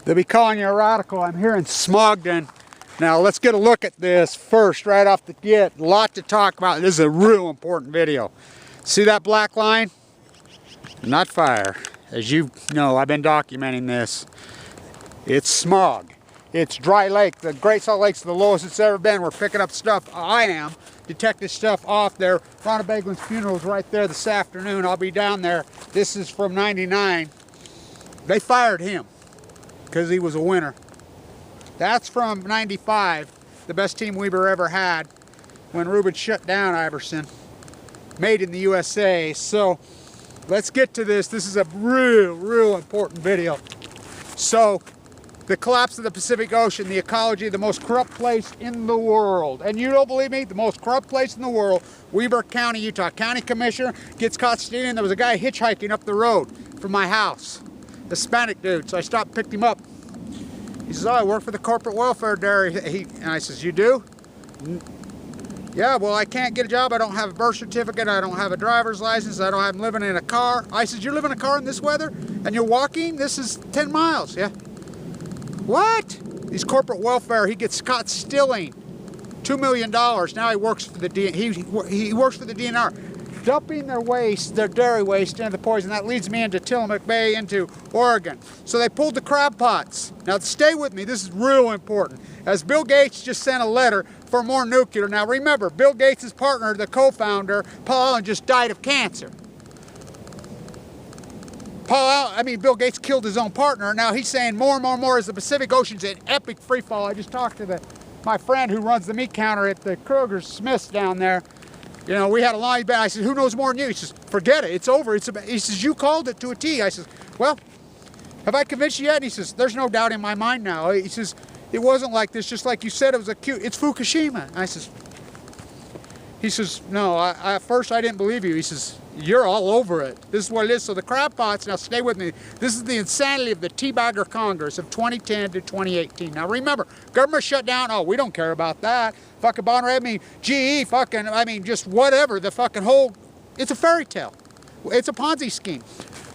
They'll be calling you a radical. I'm here in Smogden. Now let's get a look at this first, right off the get. A lot to talk about. This is a real important video. See that black line? Not fire. As you know, I've been documenting this. It's smog. It's dry lake. The Great Salt Lake's the lowest it's ever been. We're picking up stuff. I am. Detecting stuff off there. Ronald Bagelin's funeral is right there this afternoon. I'll be down there. This is from '99. They fired him because he was a winner. That's from '95, the best team we've ever had, when Ruben shut down Iverson. Made in the USA. So let's get to this. This is a real important video. So the collapse of the Pacific Ocean, the ecology, the most corrupt place in the world. And you don't believe me? The most corrupt place in the world, Weber County, Utah. County commissioner gets caught stealing. There was a guy hitchhiking up the road from my house. Hispanic dude. So I stopped and picked him up. He says, oh, I work for the corporate welfare dairy. And I says, you do? Yeah, well, I can't get a job. I don't have a birth certificate. I don't have a driver's license. I'm living in a car. I says, you're living in a car in this weather? And you're walking? This is 10 miles. Yeah. What? He's corporate welfare. He gets caught stealing $2 million. Now he works for the he works for the DNR. Dumping their waste, their dairy waste, into the poison. That leads me into Tillamook Bay, into Oregon. So they pulled the crab pots. Now stay with me, this is real important. As Bill Gates just sent a letter for more nuclear. Now remember, Bill Gates' partner, the co-founder, Paul Allen, just died of cancer. Bill Gates killed his own partner. Now he's saying more and more as the Pacific Ocean's in epic free fall. I just talked to my friend who runs the meat counter at the Kroger Smith's down there. You know, we had a long debate. I said, who knows more than you? He says, forget it, it's over. He says, you called it to a T. I says, well, have I convinced you yet? And he says, there's no doubt in my mind now. He says, it wasn't like this, just like you said, it was it's Fukushima. And he says, no, at first I didn't believe you. He says, you're all over it. This is what it is. So the crab pots, now stay with me. This is the insanity of the Teabagger Congress of 2010 to 2018. Now remember, government shut down. Oh, we don't care about that. Fucking bond rate, GE, just whatever. The fucking whole, it's a fairy tale. It's a Ponzi scheme.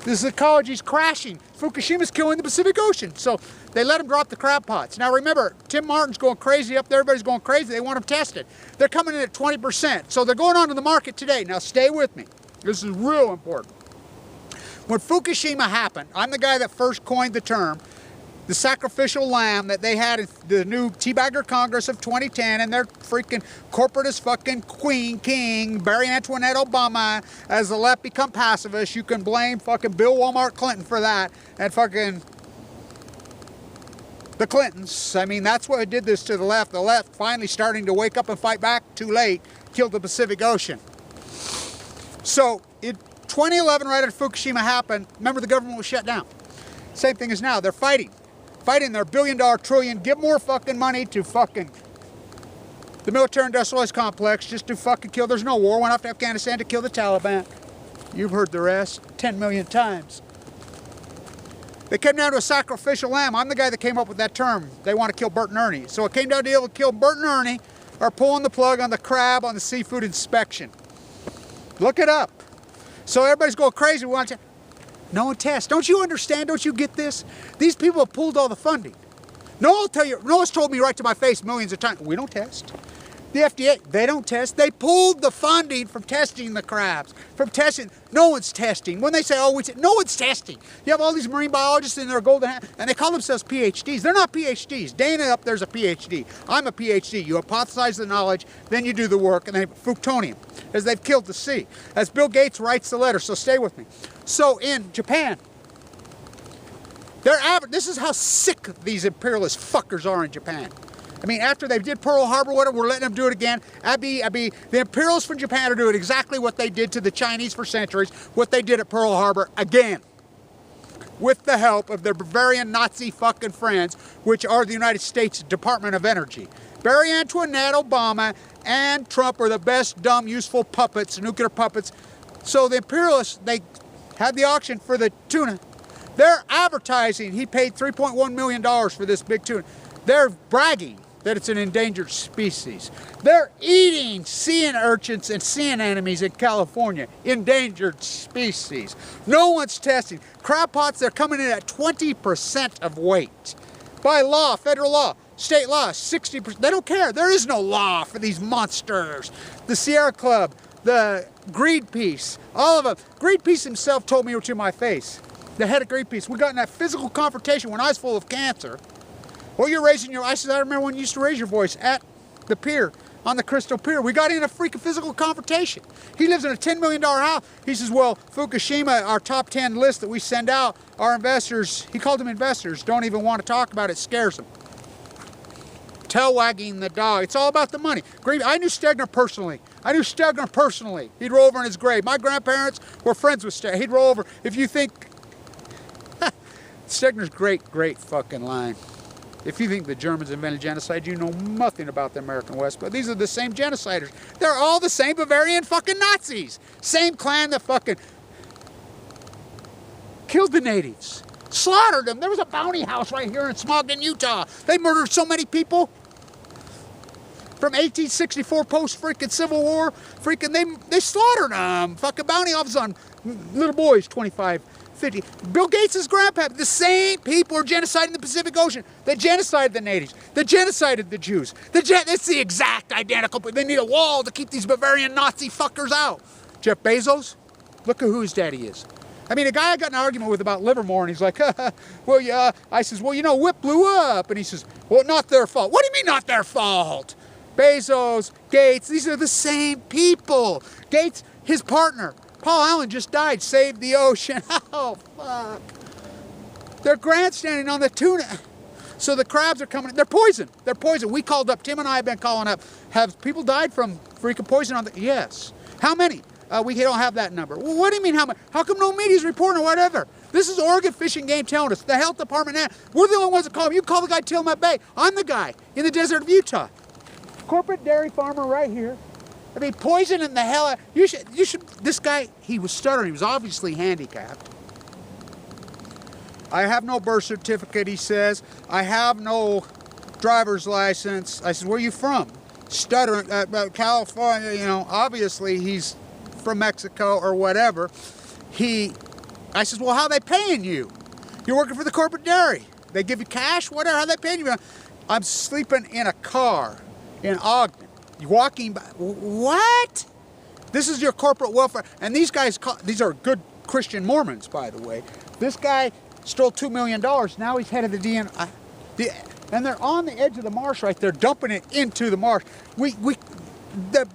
This ecology's crashing. Fukushima's killing the Pacific Ocean. So they let them drop the crab pots. Now remember, Tim Martin's going crazy up there. Everybody's going crazy. They want them tested. They're coming in at 20%. So they're going onto the market today. Now stay with me. This is real important. When Fukushima happened, I'm the guy that first coined the term, the sacrificial lamb that they had in the new Teabagger Congress of 2010, and their freaking corporatist fucking king, Barry Antoinette Obama, as the left become pacifist. You can blame fucking Bill Walmart Clinton for that, and fucking the Clintons. That's what did this to the left. The left finally starting to wake up and fight back. Too late. Killed the Pacific Ocean. So in 2011, right after Fukushima happened, remember the government was shut down. Same thing as now. They're fighting their billion-dollar trillion. Give more fucking money to fucking the military-industrialized complex just to fucking kill. There's no war. Went off to Afghanistan to kill the Taliban. You've heard the rest 10 million times. They came down to a sacrificial lamb. I'm the guy that came up with that term. They want to kill Bert and Ernie. So it came down to be able to kill Bert and Ernie or pulling the plug on the crab on the seafood inspection. Look it up. So everybody's going crazy. We want to. No one tests. Don't you understand? Don't you get this? These people have pulled all the funding. No one's told me right to my face millions of times, we don't test. The FDA, they don't test. They pulled the funding from testing the crabs, from testing. No one's testing. When they say, oh, no one's testing. You have all these marine biologists in their golden hat, and they call themselves PhDs. They're not PhDs. Dana up there's a PhD. I'm a PhD. You hypothesize the knowledge, then you do the work, and they plutonium, as they've killed the sea. As Bill Gates writes the letter, so stay with me. So in Japan, this is how sick these imperialist fuckers are in Japan. After they did Pearl Harbor, whatever, we're letting them do it again. The imperialists from Japan are doing exactly what they did to the Chinese for centuries, what they did at Pearl Harbor again. With the help of their Bavarian Nazi fucking friends, which are the United States Department of Energy. Barry Antoinette Obama and Trump are the best dumb, useful puppets, nuclear puppets. So the imperialists, they had the auction for the tuna. They're advertising, he paid $3.1 million for this big tuna. They're bragging. that it's an endangered species. They're eating sea urchins and sea anemones in California. Endangered species. No one's testing. Crab pots, they're coming in at 20% of weight. By law, federal law, state law, 60%. They don't care. There is no law for these monsters. The Sierra Club, the Greenpeace, all of them. Greenpeace himself told me to my face. The head of Greenpeace, we got in that physical confrontation when I was full of cancer. Well, you're raising your, I said, I remember when you used to raise your voice at the pier, on the Crystal Pier. We got in a freaking physical confrontation. He lives in a $10 million house. He says, well, Fukushima, our top 10 list that we send out, our investors, he called them investors, don't even want to talk about it, scares them. Tail wagging the dog. It's all about the money. I knew Stegner personally. He'd roll over in his grave. My grandparents were friends with Stegner. He'd roll over. If you think, Stegner's great fucking line. If you think the Germans invented genocide, you know nothing about the American West. But these are the same genociders. They're all the same Bavarian fucking Nazis. Same clan that fucking killed the natives. Slaughtered them. There was a bounty house right here in Smogden, Utah. They murdered so many people. From 1864 post-freaking Civil War, freaking they slaughtered them. Fucking bounty officers on little boys, 25. 50. Bill Gates' grandpa, the same people are genociding the Pacific Ocean. They genocided the natives. They genocided the Jews. It's the exact identical, but they need a wall to keep these Bavarian Nazi fuckers out. Jeff Bezos, look at who his daddy is. I mean, a guy I got in an argument with about Livermore, and he's like, well, yeah. I says, well, you know, WIP blew up. And he says, well, not their fault. What do you mean not their fault? Bezos, Gates, these are the same people. Gates, his partner, Paul Allen, just died, saved the ocean. Oh, fuck. They're grandstanding on the tuna. So the crabs are coming. They're poison. They're poison. We called up, Tim and I have been calling up. Have people died from freaking poison on the, yes. How many? We don't have that number. Well, what do you mean how many? How come no media's reporting or whatever? This is Oregon Fish and Game telling us. The health department, we're the only ones that call them. You call the guy Tillamook Bay. I'm the guy in the desert of Utah. Corporate dairy farmer right here. I mean, poisoning the hell out. You should, this guy, he was stuttering. He was obviously handicapped. I have no birth certificate, he says. I have no driver's license. I said, where are you from? Stuttering, California, you know, obviously he's from Mexico or whatever. I says, well, how are they paying you? You're working for the corporate dairy. They give you cash, whatever, how are they paying you? I'm sleeping in a car in Ogden. Walking by, what? This is your corporate welfare. And these guys, these are good Christian Mormons, by the way. This guy stole $2 million. Now he's head of the DNI. And they're on the edge of the marsh right there, dumping it into the marsh. The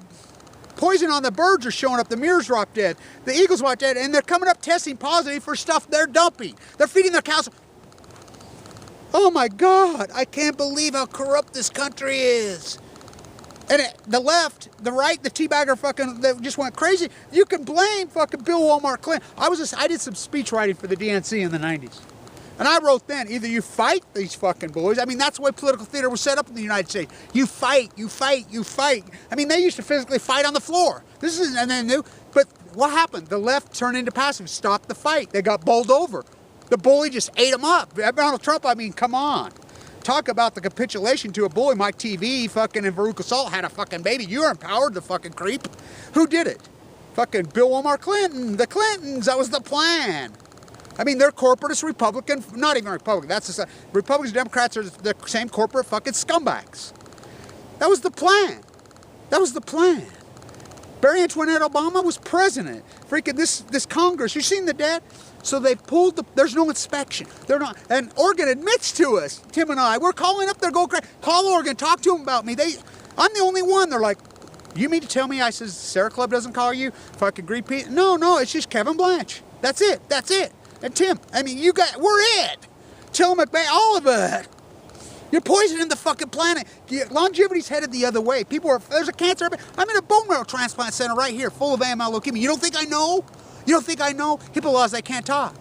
poison on the birds are showing up. The meers drop dead. The eagles drop dead. And they're coming up testing positive for stuff they're dumping. They're feeding their cows. Oh my God, I can't believe how corrupt this country is. And the left, the right, the teabagger fucking, they just went crazy. You can blame fucking Bill Walmart Clinton. I did some speech writing for the DNC in the 90s. And I wrote then, either you fight these fucking bullies. I mean, that's the way political theater was set up in the United States. You fight, you fight, you fight. I mean, they used to physically fight on the floor. This is, and then new. But what happened? The left turned into passive, stopped the fight. They got bowled over. The bully just ate them up. Donald Trump, I mean, come on. Talk about the capitulation to a bully. Mike TV fucking and Veruca Salt had a fucking baby. You're empowered, the fucking creep. Who did it? Fucking Bill Walmart Clinton. The Clintons. That was the plan. I mean, they're corporatist Republican. Not even Republican. That's the Republicans and Democrats are the same corporate fucking scumbags. That was the plan. That was the plan. Barry Antoinette Obama was president. Freaking this Congress. You seen the debt? So they pulled there's no inspection. They're not, and Oregon admits to us, Tim and I, we're calling up, they're going crazy. Call Oregon, talk to them about me. I'm the only one. They're like, you mean to tell me, I says, Sierra Club doesn't call you? Fucking Greenpeace? No, it's just Kevin Blanche. That's it. And Tim, I mean, we're it. Tillamook Bay, all of it. You're poisoning the fucking planet. Longevity's headed the other way. There's a cancer. I'm in a bone marrow transplant center right here, full of AML leukemia. You don't think I know? You don't think I know? HIPAA laws, I can't talk.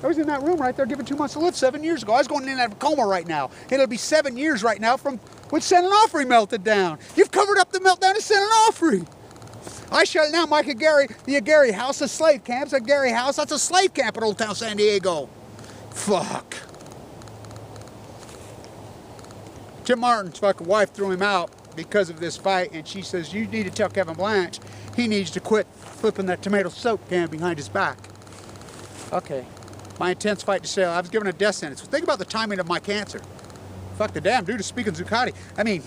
I was in that room right there given 2 months to live 7 years ago. I was going in and out of a coma right now. It'll be 7 years right now from when San Onofre melted down. You've covered up the meltdown of San Onofre. I shut it down, Mike Aguirre, the Aguirre House of Slave Camps. Aguirre House, that's a slave camp in Old Town San Diego. Fuck. Tim Martin's fucking wife threw him out because of this fight, and she says, you need to tell Kevin Blanch he needs to quit flipping that tomato soap can behind his back. Okay. My intense fight to sale. I was given a death sentence. Think about the timing of my cancer. Fuck the damn dude is speaking Zuccotti. I mean,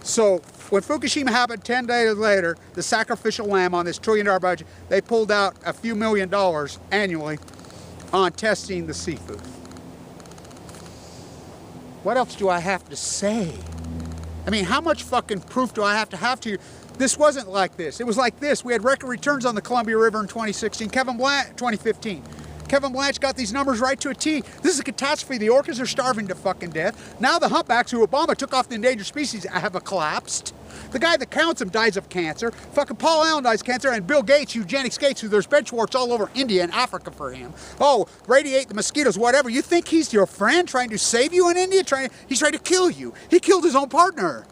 so when Fukushima happened 10 days later, the sacrificial lamb on this $1 trillion budget, they pulled out a few $1 million annually on testing the seafood. What else do I have to say? I mean, how much fucking proof do I have to you? This wasn't like this. It was like this. We had record returns on the Columbia River in 2016. 2015. Kevin Blanch got these numbers right to a T. This is a catastrophe. The orcas are starving to fucking death. Now the humpbacks who Obama took off the endangered species have collapsed. The guy that counts them dies of cancer. Fucking Paul Allen dies of cancer, and Bill Gates, eugenics Gates, who there's benchwarts all over India and Africa for him. Oh, radiate the mosquitoes, whatever. You think he's your friend trying to save you in India? He's trying to kill you. He killed his own partner.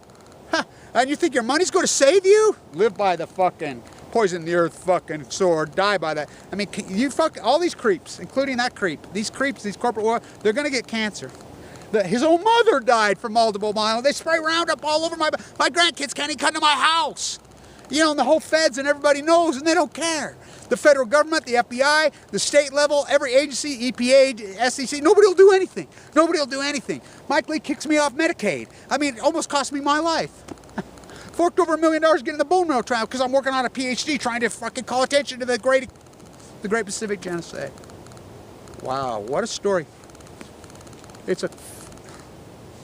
Huh. And you think your money's going to save you? Live by the fucking poison the earth fucking sword, die by that. I mean, you all these creeps, including that creep, these corporate war, they're going to get cancer. His own mother died from multiple myeloma. They spray Roundup all over my grandkids can't even come to my house. You know, and the whole feds and everybody knows, and they don't care. The federal government, the FBI, the state level, every agency, EPA, SEC, nobody will do anything. Nobody will do anything. Mike Lee kicks me off Medicaid. I mean, it almost cost me my life. Forked over $1 million getting the bone marrow trial because I'm working on a PhD trying to fucking call attention to the Great Pacific Genocide. Wow, what a story.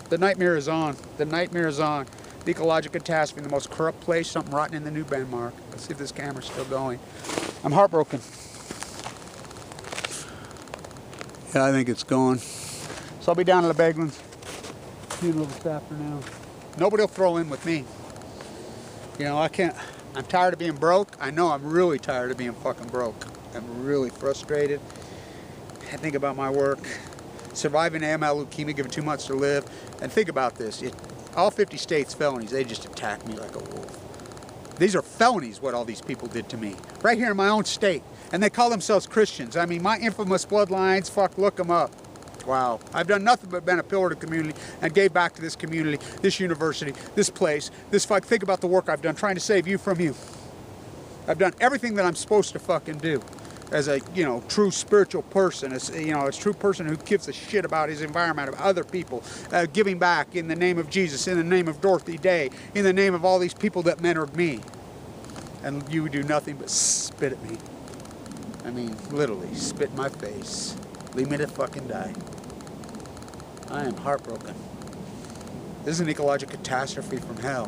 The nightmare is on. The nightmare is on. The ecological catastrophe, the most corrupt place, something rotten in the new Denmark. Let's see if this camera's still going. I'm heartbroken. Yeah, I think it's going. So I'll be down at the Baglands funeral this afternoon. Nobody will throw in with me. You know, I can't. I'm tired of being broke. I know I'm really tired of being fucking broke. I'm really frustrated. I think about my work. Surviving AML leukemia, given 2 months to live. And think about this. All 50 states felonies, they just attacked me like a wolf. These are felonies, what all these people did to me. Right here in my own state. And they call themselves Christians. I mean, my infamous bloodlines, fuck, look them up. Wow. I've done nothing but been a pillar to the community and gave back to this community, this university, this place, this fuck. Think about the work I've done trying to save you from you. I've done everything that I'm supposed to fucking do as a, you know, true spiritual person, as, you know, a true person who gives a shit about his environment, of other people, giving back in the name of Jesus, in the name of Dorothy Day, in the name of all these people that mentored me. And you do nothing but spit at me. I mean, literally, spit in my face. Leave me to fucking die. I am heartbroken. This is an ecological catastrophe from hell.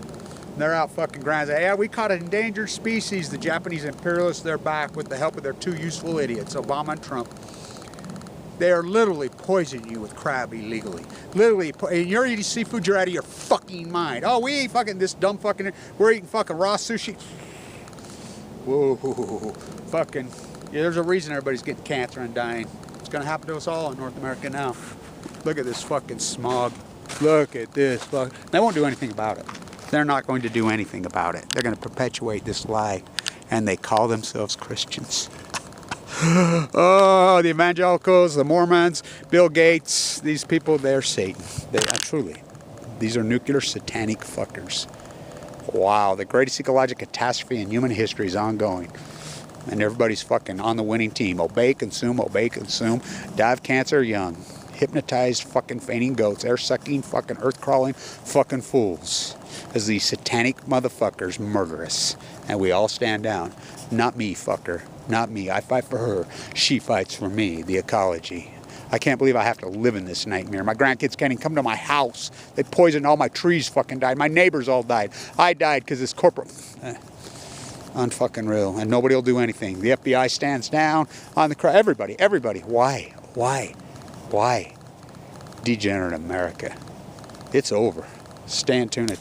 They're out fucking ground. Yeah, we caught an endangered species. The Japanese imperialists, they're back with the help of their two useful idiots, Obama and Trump. They are literally poisoning you with crab illegally. Literally, and you're eating seafood, you're out of your fucking mind. Oh, we eat fucking this dumb fucking, we're eating fucking raw sushi. Whoa, fucking, yeah, there's a reason everybody's getting cancer and dying. It's gonna happen to us all in North America now. Look at this fucking smog. Look at this fuck. They won't do anything about it. They're not going to do anything about it. They're going to perpetuate this lie. And they call themselves Christians. Oh, the evangelicals, the Mormons, Bill Gates, these people, they're Satan. They are truly. These are nuclear satanic fuckers. Wow, the greatest ecological catastrophe in human history is ongoing. And everybody's fucking on the winning team. Obey, consume, die of cancer young. Hypnotized fucking fainting goats, air-sucking, fucking earth-crawling fucking fools. As these satanic motherfuckers murder us. And we all stand down. Not me, fucker. Not me. I fight for her. She fights for me, the ecology. I can't believe I have to live in this nightmare. My grandkids can't even come to my house. They poisoned all my trees fucking died. My neighbors all died. I died because this corporate... unfucking real. And nobody will do anything. The FBI stands down on the crowd. Everybody. Why? Why? Degenerate America. It's over. Stay tuned.